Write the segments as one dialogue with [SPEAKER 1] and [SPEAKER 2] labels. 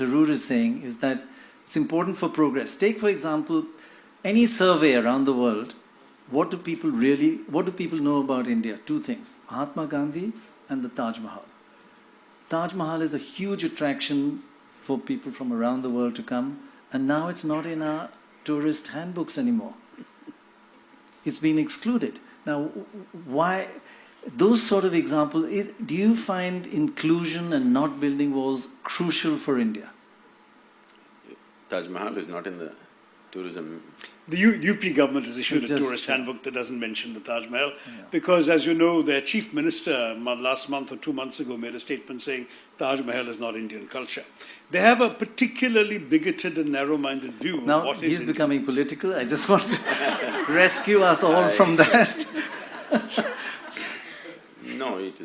[SPEAKER 1] Tharoor is saying is that it's important for progress. Take, for example, any survey around the world. What do people know about India? Two things: Mahatma Gandhi and the Tajmahal. Tajmahal is a huge attraction for people from around the world to come, and now it's not in our tourist handbooks anymore. It's been excluded. Now, why? Those sort of examples, do you find inclusion and not building walls crucial for India?
[SPEAKER 2] Taj Mahal is not in the tourism.
[SPEAKER 3] The UP government has issued a tourist handbook that doesn't mention the Taj Mahal because, as you know, their chief minister last month or 2 months ago made a statement saying Taj Mahal is not Indian culture. They have a particularly bigoted and narrow-minded view
[SPEAKER 1] now,
[SPEAKER 3] of what is
[SPEAKER 1] he's
[SPEAKER 3] Indian.
[SPEAKER 1] Becoming political. I just want to rescue us all from that.
[SPEAKER 2] No, it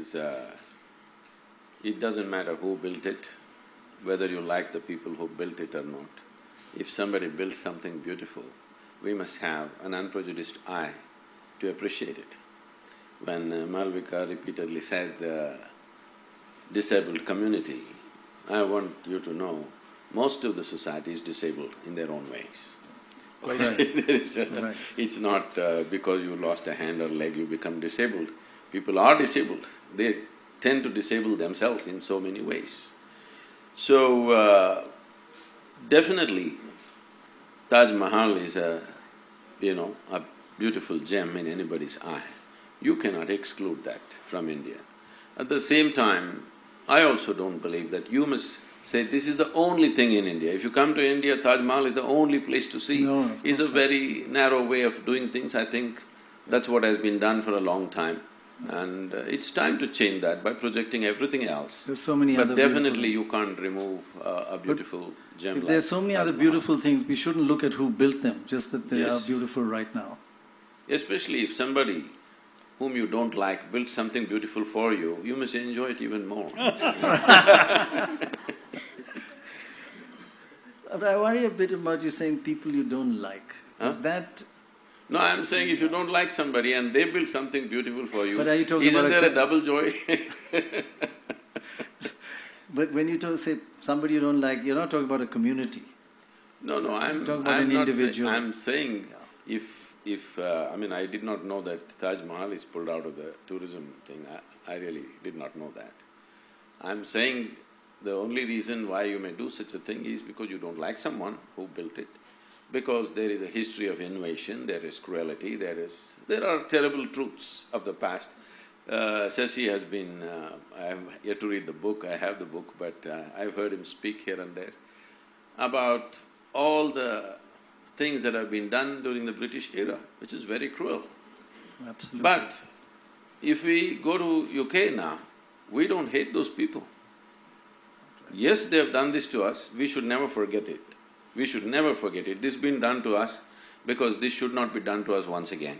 [SPEAKER 2] doesn't matter who built it, whether you like the people who built it or not. If somebody builds something beautiful, we must have an unprejudiced eye to appreciate it. When Malvika repeatedly said disabled community, I want you to know, most of the society is disabled in their own ways.
[SPEAKER 1] Right.
[SPEAKER 2] It's not because you lost a hand or leg you become disabled. People are disabled. They tend to disable themselves in so many ways. So, definitely Taj Mahal is a beautiful gem in anybody's eye. You cannot exclude that from India. At the same time, I also don't believe that you must say this is the only thing in India. If you come to India, Taj Mahal is the only place to see.
[SPEAKER 1] No, of course
[SPEAKER 2] It's a
[SPEAKER 1] not.
[SPEAKER 2] very narrow way of doing things. I think that's what has been done for a long time. And it's time to change that by projecting everything else.
[SPEAKER 1] There's so many
[SPEAKER 2] But
[SPEAKER 1] other
[SPEAKER 2] definitely
[SPEAKER 1] beautiful
[SPEAKER 2] you can't remove a beautiful gem
[SPEAKER 1] If
[SPEAKER 2] like
[SPEAKER 1] there's so many
[SPEAKER 2] Taj
[SPEAKER 1] other
[SPEAKER 2] Mahal.
[SPEAKER 1] beautiful things, we shouldn't look at who built them, just that they are
[SPEAKER 2] Yes.
[SPEAKER 1] beautiful right now.
[SPEAKER 2] Especially if somebody whom you don't like built something beautiful for you, you must enjoy it even more.
[SPEAKER 1] But I worry a bit about you saying people you don't like. Is that…
[SPEAKER 2] No, I'm saying if you don't like somebody and they build something beautiful for you,
[SPEAKER 1] But are you talking
[SPEAKER 2] isn't
[SPEAKER 1] about
[SPEAKER 2] there a double joy?
[SPEAKER 1] But when you say somebody you don't like, you're not talking about a community.
[SPEAKER 2] No, I'm
[SPEAKER 1] Talking about
[SPEAKER 2] I'm
[SPEAKER 1] an
[SPEAKER 2] not
[SPEAKER 1] individual.
[SPEAKER 2] I'm saying I mean, I did not know that Taj Mahal is pulled out of the tourism thing. I really did not know that. I'm saying the only reason why you may do such a thing is because you don't like someone who built it, because there is a history of invasion, there is cruelty, there are terrible truths of the past. Sashi has been… I have yet to read the book, I have the book, but I've heard him speak here and there about all the things that have been done during the British era, which is very cruel.
[SPEAKER 1] Absolutely.
[SPEAKER 2] But if we go to UK now, we don't hate those people. Yes, they have done this to us, we should never forget it. We should never forget it. This has been done to us because this should not be done to us once again.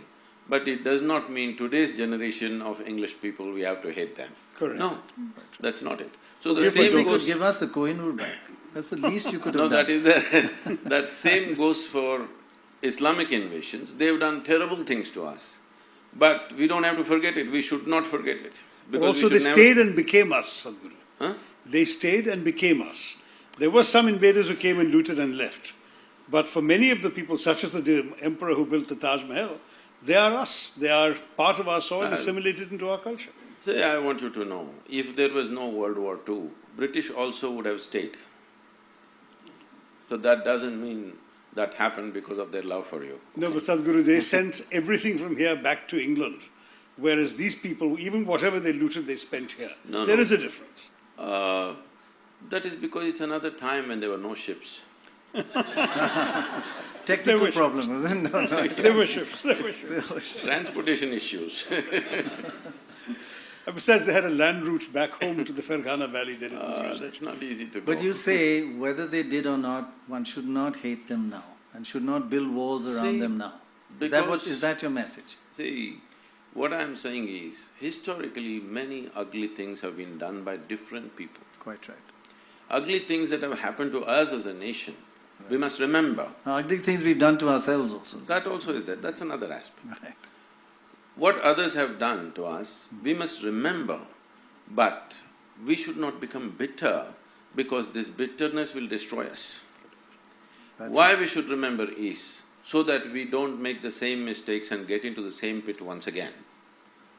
[SPEAKER 2] But it does not mean today's generation of English people, we have to hate them.
[SPEAKER 3] Correct.
[SPEAKER 2] No, that's not it. So the
[SPEAKER 1] If
[SPEAKER 2] same
[SPEAKER 1] they could
[SPEAKER 2] goes…
[SPEAKER 1] give us the Kohinoor back, that's the least you could have
[SPEAKER 2] No,
[SPEAKER 1] done.
[SPEAKER 2] that is the… that same goes for Islamic invasions. They've done terrible things to us. But we don't have to forget it, we should not forget it.
[SPEAKER 3] But
[SPEAKER 2] Because
[SPEAKER 3] also
[SPEAKER 2] we
[SPEAKER 3] they
[SPEAKER 2] should
[SPEAKER 3] stayed and became us, Sadhguru.
[SPEAKER 2] Huh?
[SPEAKER 3] They stayed and became us. There were some invaders who came and looted and left. But for many of the people, such as the emperor who built the Taj Mahal, they are us. They are part of our soil, assimilated into our culture.
[SPEAKER 2] Say, I want you to know, if there was no World War II, British also would have stayed. So that doesn't mean that happened because of their love for you.
[SPEAKER 3] No, but Sadhguru, they sent everything from here back to England, whereas these people, even whatever they looted, they spent here.
[SPEAKER 2] No,
[SPEAKER 3] There
[SPEAKER 2] no.
[SPEAKER 3] is a difference.
[SPEAKER 2] That is because it's another time when there were no ships.
[SPEAKER 1] Technical
[SPEAKER 3] wish.
[SPEAKER 1] problem, isn't it? No, no.
[SPEAKER 3] There were ships, there were ships.
[SPEAKER 2] Transportation issues.
[SPEAKER 3] And besides, they had a land route back home to the Ferghana Valley, they didn't use it.
[SPEAKER 2] It's not easy to go.
[SPEAKER 1] But you say, whether they did or not, one should not hate them now and should not build walls around
[SPEAKER 2] See,
[SPEAKER 1] them now.
[SPEAKER 2] because-
[SPEAKER 1] Is that your message?
[SPEAKER 2] See, what I'm saying is, historically many ugly things have been done by different people.
[SPEAKER 1] Quite right.
[SPEAKER 2] Ugly things that have happened to us as a nation, we must remember.
[SPEAKER 1] Ugly things we've done to ourselves also.
[SPEAKER 2] That also is there, that's another aspect.
[SPEAKER 1] Right.
[SPEAKER 2] What others have done to us, we must remember, but we should not become bitter because this bitterness will destroy us.
[SPEAKER 1] That's
[SPEAKER 2] Why we should remember is so that we don't make the same mistakes and get into the same pit once again.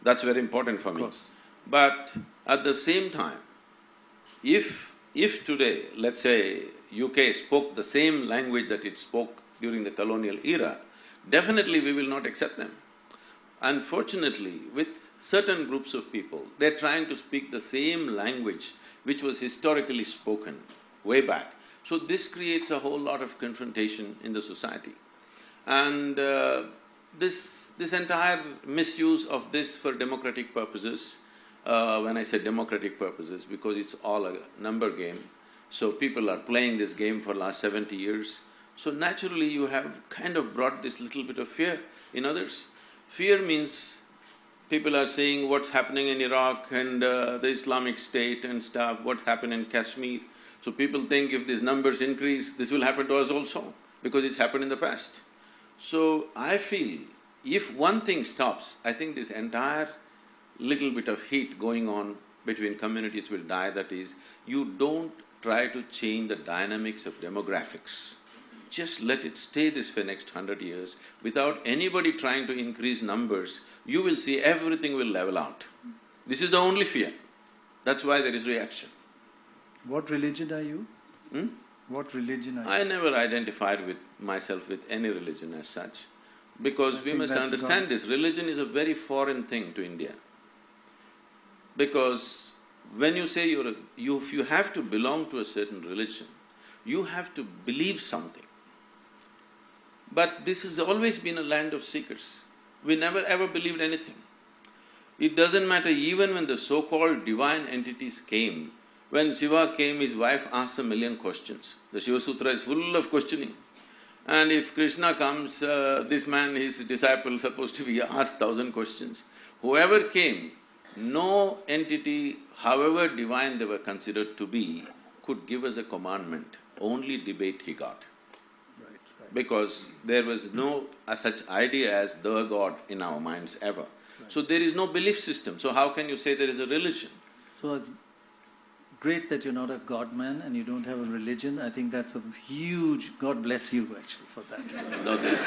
[SPEAKER 2] That's very important for me.
[SPEAKER 1] course.
[SPEAKER 2] But at the same time, if today, let's say, UK spoke the same language that it spoke during the colonial era, definitely we will not accept them. Unfortunately, with certain groups of people, they're trying to speak the same language which was historically spoken way back. So this creates a whole lot of confrontation in the society. And this entire misuse of this for democratic purposes, when I say democratic purposes, because it's all a number game, so people are playing this game for last 70 years, so naturally you have kind of brought this little bit of fear in others. Fear means people are seeing what's happening in Iraq and the Islamic State and stuff, what happened in Kashmir. So people think if these numbers increase, this will happen to us also, because it's happened in the past. So I feel if one thing stops, I think this entire little bit of heat going on between communities will die, that is, you don't try to change the dynamics of demographics. Just let it stay this for next 100 years, without anybody trying to increase numbers, you will see everything will level out. This is the only fear. That's why there is reaction.
[SPEAKER 1] What religion are you? What religion are you?
[SPEAKER 2] I never identified with myself with any religion as such, because we must understand this, religion is a very foreign thing to India. Because when you say if you have to belong to a certain religion, you have to believe something. But this has always been a land of seekers. We never ever believed anything. It doesn't matter, even when the so-called divine entities came, when Shiva came, his wife asked 1,000,000 questions. The Shiva Sutra is full of questioning. And if Krishna comes, this man, his disciple, supposed to be asked 1,000 questions. Whoever came, no entity, however divine they were considered to be, could give us a commandment. Only debate he got. Because there was no such idea as the God in our minds ever. So there is no belief system, so how can you say there is a religion?
[SPEAKER 1] So it's great that you're not a God man and you don't have a religion. I think that's a huge… God bless you actually for that.
[SPEAKER 2] No, this…